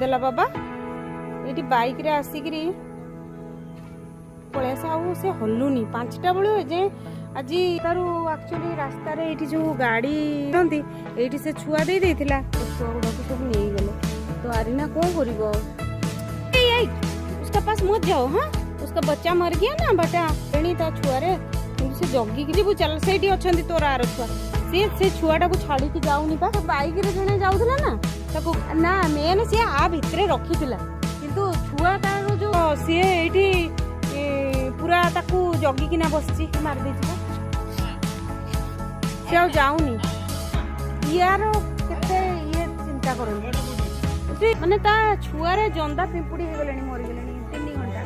ଛାଡ଼ିଦେଲା ବାବା ଏଇଠି ବାଇକ୍ରେ ଆସିକିରି ପଳେଇ ଆସେ। ଆଉ ସେ ହଲୁନି 5ଟା ବେଳୁ ଯେ ଆଜି ତାରୁ ଆକ୍ଚୁଆଲି ରାସ୍ତାରେ ଏଇଠି ଯେଉଁ ଗାଡ଼ି ରହନ୍ତି ଏଇଠି ସେ ଛୁଆ ଦେଇଥିଲା। ଛୁଆ ଗୁଡ଼ାକୁ ସବୁ ନେଇଗଲେ। तो आरीना कौन करिबो? उसका पास मत जाओ। हाँ उसका बच्चा मर गया ना बेटा एणी ता छुआरे से जगी कि जीवु चल सेठी अछंती तोर आर छुआ से छुआटा को छाड़ी की जाउनी बा बाइक रे जणे जाउथला ना ताको ना मेन से आ भितरे रखिथिला किंतु छुआ तार जो से एठी पूरा ताकू जगी किना बसची मार देछि से आ जाउनी यार केते ये चिंता करन माने ता छुआरे जंदा पिंपुड़ी हो गलेनी मरि गलेनी 3 घंटा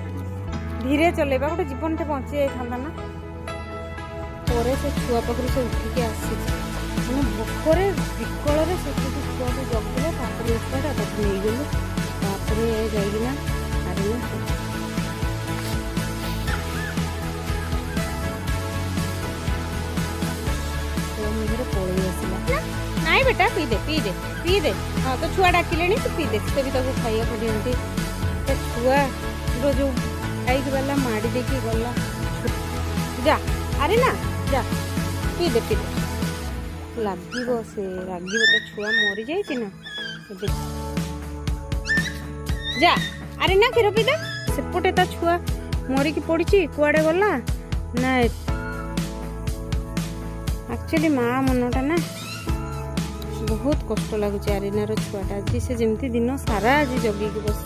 धीरे चलेबा गोटे जीवन टे बंची जाई थांदा ना पोरे से छुआ पकड़ी से उठी के आसी माने भोकरे विकल रे से छुआ को जगले तापर उसका तापर नहीं गेले तापर जाईना आरे तो मुझे पळई आसीला नाई बेटा पी दे हाँ तो छुआ डाकिले तू पी दे से भी ताको खाइया को दियंती तो छुआ रो जो खाई वाला माड़ी देखी गला जा अरे ना जा पी दे लागिबो से लागिबो तो छुआ मरी जाई ना जा अरे ना क्षीर पी दे सेपटे ता छुआ मरी की पड़ी कुआडे गला ना एक्चुअली माँ मनटा ना बहुत कष्ट लगुच आरीनार छुआटा आज से जमी दिन सारा आज जगिकी बस